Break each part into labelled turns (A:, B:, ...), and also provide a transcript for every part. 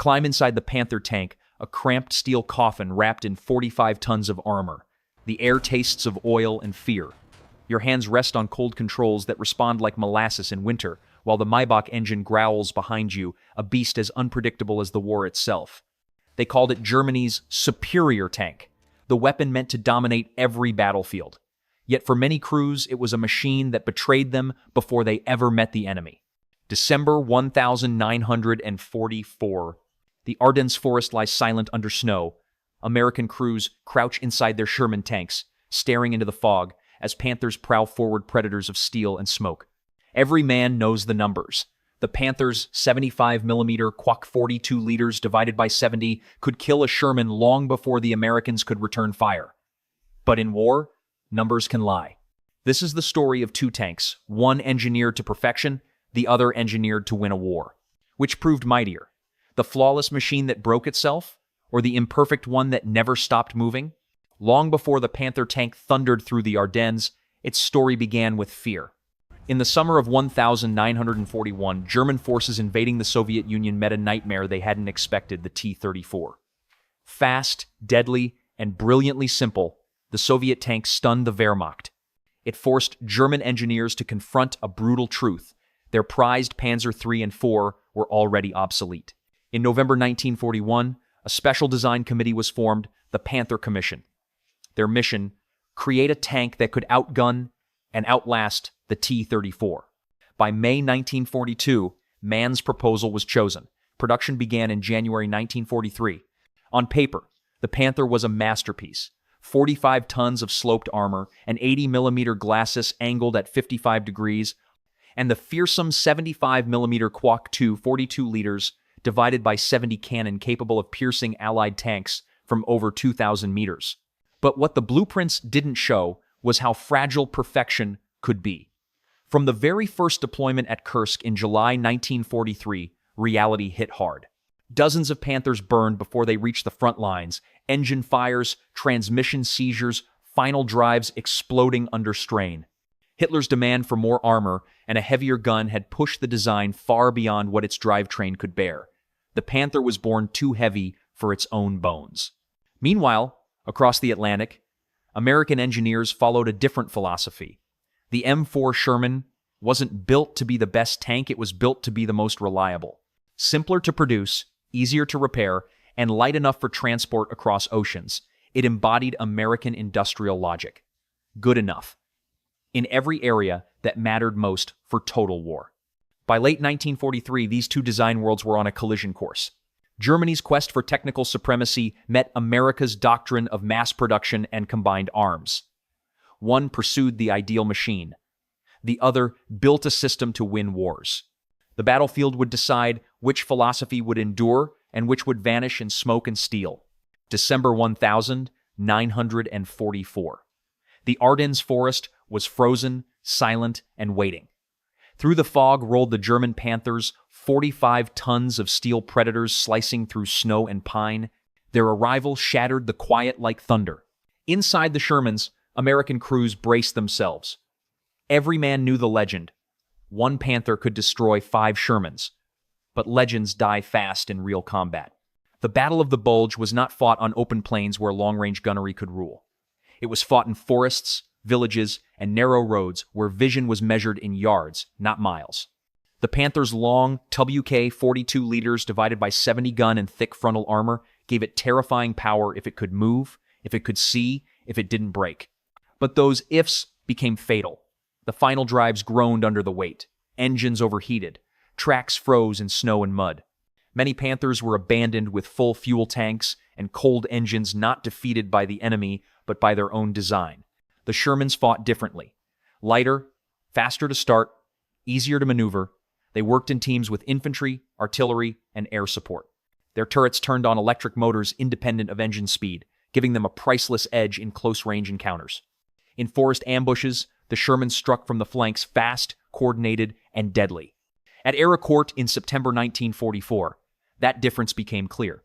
A: climb inside the Panther tank, a cramped steel coffin wrapped in 45 tons of armor. The air tastes of oil and fear. Your hands rest on cold controls that respond like molasses in winter, while the Maybach engine growls behind you, a beast as unpredictable as the war itself. They called it Germany's superior tank, the weapon meant to dominate every battlefield. Yet for many crews, it was a machine that betrayed them before they ever met the enemy. December 1944. The Ardennes forest lies silent under snow. American crews crouch inside their Sherman tanks, staring into the fog as Panthers prowl forward, predators of steel and smoke. Every man knows the numbers. The Panther's 75mm Quack 42 liters divided by 70 could kill a Sherman long before the Americans could return fire. But in war, numbers can lie. This is the story of two tanks, one engineered to perfection, the other engineered to win a war. Which proved mightier? The flawless machine that broke itself, or the imperfect one that never stopped moving? Long before the Panther tank thundered through the Ardennes, its story began with fear. In the summer of 1941, German forces invading the Soviet Union met a nightmare they hadn't expected, the T-34. Fast, deadly, and brilliantly simple, the Soviet tank stunned the Wehrmacht. It forced German engineers to confront a brutal truth. Their prized Panzer III and IV were already obsolete. In November 1941, a special design committee was formed, the Panther Commission. Their mission: create a tank that could outgun and outlast the T-34. By May 1942, Mann's proposal was chosen. Production began in January 1943. On paper, the Panther was a masterpiece. 45 tons of sloped armor, an 80mm glacis angled at 55 degrees, and the fearsome 75mm Quack 2 42 liters divided by 70 cannon capable of piercing Allied tanks from over 2,000 meters. But what the blueprints didn't show was how fragile perfection could be. From the very first deployment at Kursk in July 1943, reality hit hard. Dozens of Panthers burned before they reached the front lines, engine fires, transmission seizures, final drives exploding under strain. Hitler's demand for more armor and a heavier gun had pushed the design far beyond what its drivetrain could bear. The Panther was born too heavy for its own bones. Meanwhile, across the Atlantic, American engineers followed a different philosophy. The M4 Sherman wasn't built to be the best tank, it was built to be the most reliable. Simpler to produce, easier to repair, and light enough for transport across oceans, it embodied American industrial logic. Good enough. In every area that mattered most for total war. By late 1943, these two design worlds were on a collision course. Germany's quest for technical supremacy met America's doctrine of mass production and combined arms. One pursued the ideal machine. The other built a system to win wars. The battlefield would decide which philosophy would endure and which would vanish in smoke and steel. December 1944. The Ardennes forest was frozen, silent, and waiting. Through the fog rolled the German Panthers, 45 tons of steel predators slicing through snow and pine. Their arrival shattered the quiet like thunder. Inside the Shermans, American crews braced themselves. Every man knew the legend. One Panther could destroy 5 Shermans. But legends die fast in real combat. The Battle of the Bulge was not fought on open plains where long-range gunnery could rule. It was fought in forests, villages, and narrow roads where vision was measured in yards, not miles. The Panther's long WK 42 liters divided by 70 gun and thick frontal armor gave it terrifying power if it could move, if it could see, if it didn't break. But those ifs became fatal. The final drives groaned under the weight. Engines overheated. Tracks froze in snow and mud. Many Panthers were abandoned with full fuel tanks and cold engines, not defeated by the enemy, but by their own design. The Shermans fought differently. Lighter, faster to start, easier to maneuver, they worked in teams with infantry, artillery, and air support. Their turrets turned on electric motors independent of engine speed, giving them a priceless edge in close-range encounters. In forest ambushes, the Shermans struck from the flanks fast, coordinated, and deadly. At Arracourt in September 1944, that difference became clear.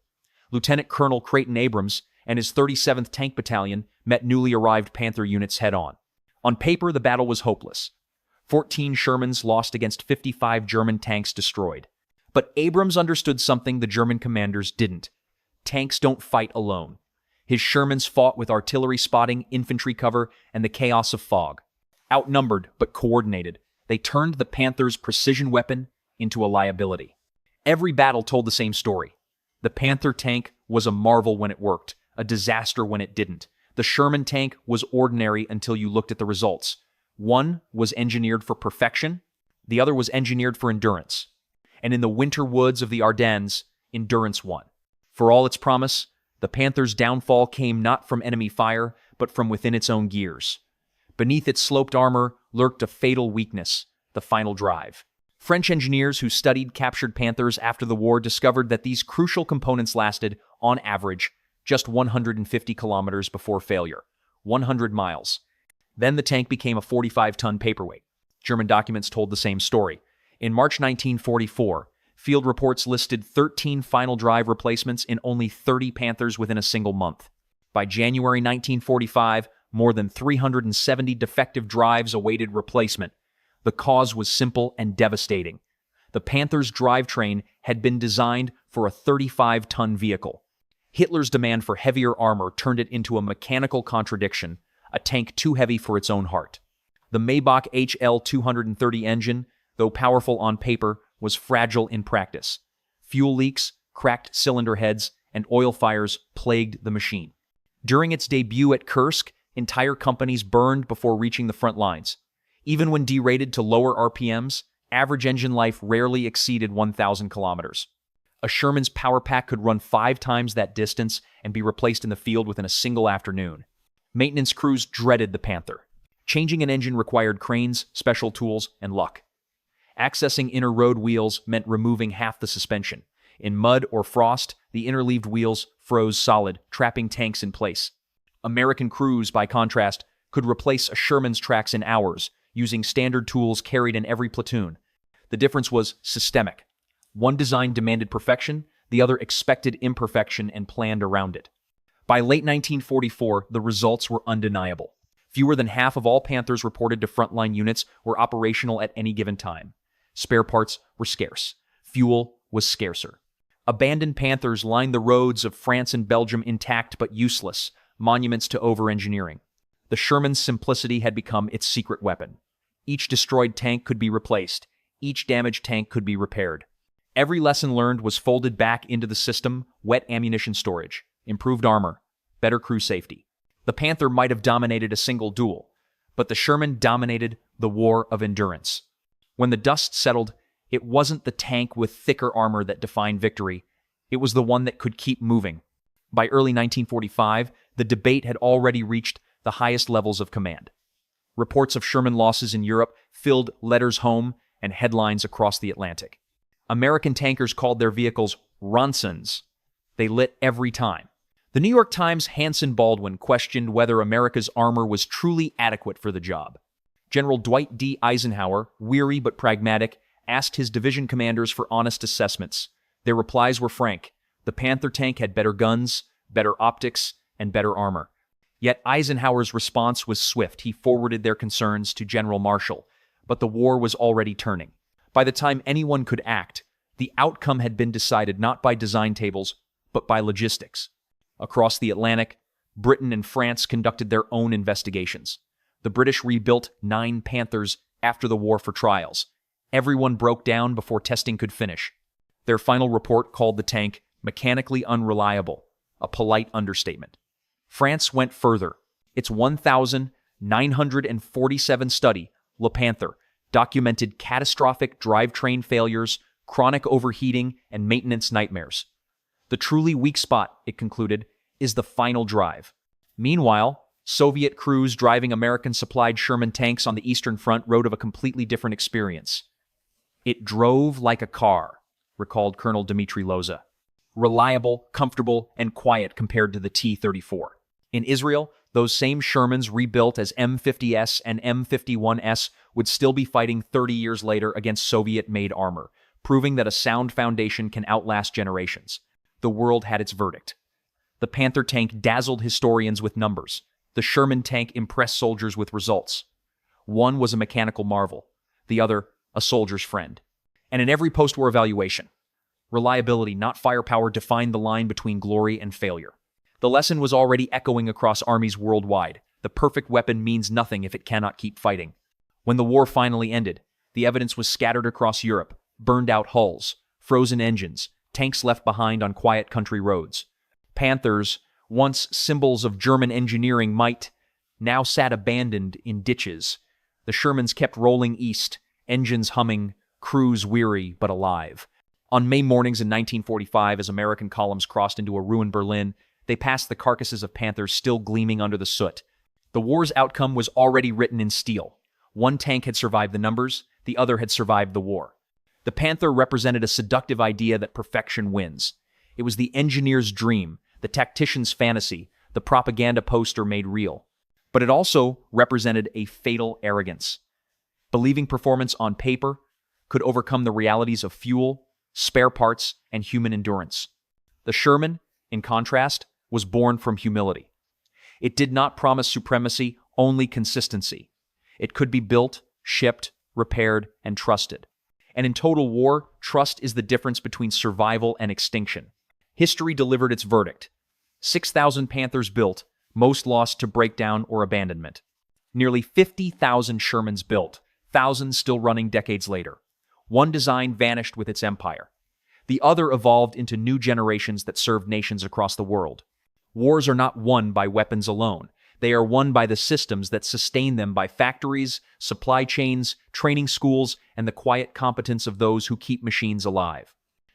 A: Lieutenant Colonel Creighton Abrams and his 37th Tank Battalion met newly arrived Panther units head-on. On paper, the battle was hopeless. 14 Shermans lost against 55 German tanks destroyed. But Abrams understood something the German commanders didn't. Tanks don't fight alone. His Shermans fought with artillery spotting, infantry cover, and the chaos of fog. Outnumbered but coordinated, they turned the Panther's precision weapon into a liability. Every battle told the same story. The Panther tank was a marvel when it worked, a disaster when it didn't. The Sherman tank was ordinary until you looked at the results. One was engineered for perfection, the other was engineered for endurance. And in the winter woods of the Ardennes, endurance won. For all its promise, the Panther's downfall came not from enemy fire, but from within its own gears. Beneath its sloped armor lurked a fatal weakness, the final drive. French engineers who studied captured Panthers after the war discovered that these crucial components lasted, on average, just 150 kilometers before failure, 100 miles. Then the tank became a 45-ton paperweight. German documents told the same story. In March 1944, field reports listed 13 final drive replacements in only 30 Panthers within a single month. By January 1945, more than 370 defective drives awaited replacement. The cause was simple and devastating. The Panther's drivetrain had been designed for a 35-ton vehicle. Hitler's demand for heavier armor turned it into a mechanical contradiction, a tank too heavy for its own heart. The Maybach HL-230 engine, though powerful on paper, was fragile in practice. Fuel leaks, cracked cylinder heads, and oil fires plagued the machine. During its debut at Kursk, entire companies burned before reaching the front lines. Even when derated to lower RPMs, average engine life rarely exceeded 1,000 kilometers. A Sherman's power pack could run 5 times that distance and be replaced in the field within a single afternoon. Maintenance crews dreaded the Panther. Changing an engine required cranes, special tools, and luck. Accessing inner road wheels meant removing half the suspension. In mud or frost, the interleaved wheels froze solid, trapping tanks in place. American crews, by contrast, could replace a Sherman's tracks in hours, using standard tools carried in every platoon. The difference was systemic. One design demanded perfection, the other expected imperfection and planned around it. By late 1944, the results were undeniable. Fewer than half of all Panthers reported to frontline units were operational at any given time. Spare parts were scarce. Fuel was scarcer. Abandoned Panthers lined the roads of France and Belgium intact but useless, monuments to over-engineering. The Sherman's simplicity had become its secret weapon. Each destroyed tank could be replaced. Each damaged tank could be repaired. Every lesson learned was folded back into the system: wet ammunition storage, improved armor, better crew safety. The Panther might have dominated a single duel, but the Sherman dominated the war of endurance. When the dust settled, it wasn't the tank with thicker armor that defined victory. It was the one that could keep moving. By early 1945, the debate had already reached the highest levels of command. Reports of Sherman losses in Europe filled letters home and headlines across the Atlantic. American tankers called their vehicles Ronsons. They lit every time. The New York Times' Hanson Baldwin questioned whether America's armor was truly adequate for the job. General Dwight D. Eisenhower, weary but pragmatic, asked his division commanders for honest assessments. Their replies were frank. The Panther tank had better guns, better optics, and better armor. Yet Eisenhower's response was swift. He forwarded their concerns to General Marshall. But the war was already turning. By the time anyone could act, the outcome had been decided not by design tables, but by logistics. Across the Atlantic, Britain and France conducted their own investigations. The British rebuilt 9 Panthers after the war for trials. Everyone broke down before testing could finish. Their final report called the tank mechanically unreliable, a polite understatement. France went further. Its 1,947 study, Le Panther, documented catastrophic drivetrain failures, chronic overheating, and maintenance nightmares. The truly weak spot, it concluded, is the final drive. Meanwhile, Soviet crews driving American-supplied Sherman tanks on the Eastern Front wrote of a completely different experience. It drove like a car, recalled Colonel Dmitry Loza. Reliable, comfortable, and quiet compared to the T-34. In Israel, those same Shermans rebuilt as M50S and M51S would still be fighting 30 years later against Soviet-made armor, proving that a sound foundation can outlast generations. The world had its verdict. The Panther tank dazzled historians with numbers. The Sherman tank impressed soldiers with results. One was a mechanical marvel, the other a soldier's friend. And in every post-war evaluation, Reliability, not firepower, defined the line between glory and failure. The lesson was already echoing across armies worldwide. The perfect weapon means nothing if it cannot keep fighting. When the war finally ended, the evidence was scattered across Europe: burned-out hulls, frozen engines, tanks left behind on quiet country roads. Panthers, once symbols of German engineering might, now sat abandoned in ditches. The Shermans kept rolling east, engines humming, crews weary but alive. On May mornings in 1945, as American columns crossed into a ruined Berlin, they passed the carcasses of Panthers still gleaming under the soot. The war's outcome was already written in steel. One tank had survived the numbers, the other had survived the war. The Panther represented a seductive idea that perfection wins. It was the engineer's dream, the tactician's fantasy, the propaganda poster made real. But it also represented a fatal arrogance. Believing performance on paper could overcome the realities of fuel, spare parts, and human endurance. The Sherman, in contrast, was born from humility. It did not promise supremacy, only consistency. It could be built, shipped, repaired, and trusted. And in total war, trust is the difference between survival and extinction. History delivered its verdict. 6,000 Panthers built, most lost to breakdown or abandonment. Nearly 50,000 Shermans built, thousands still running decades later. One design vanished with its empire. The other evolved into new generations that served nations across the world. Wars are not won by weapons alone. They are won by the systems that sustain them, by factories, supply chains, training schools, and the quiet competence of those who keep machines alive.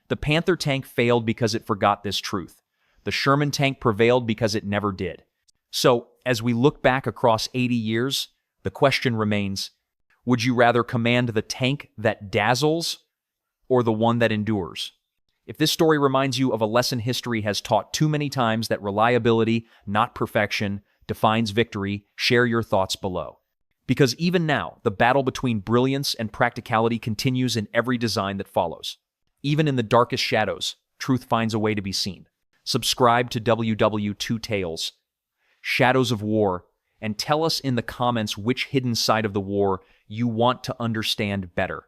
A: The Panther tank failed because it forgot this truth. The Sherman tank prevailed because it never did. So, as we look back across 80 years, the question remains, would you rather command the tank that dazzles or the one that endures? If this story reminds you of a lesson history has taught too many times, that reliability, not perfection, defines victory, share your thoughts below. Because even now, the battle between brilliance and practicality continues in every design that follows. Even in the darkest shadows, truth finds a way to be seen. Subscribe to WW2 Tales, Shadows of War, and tell us in the comments which hidden side of the war you want to understand better.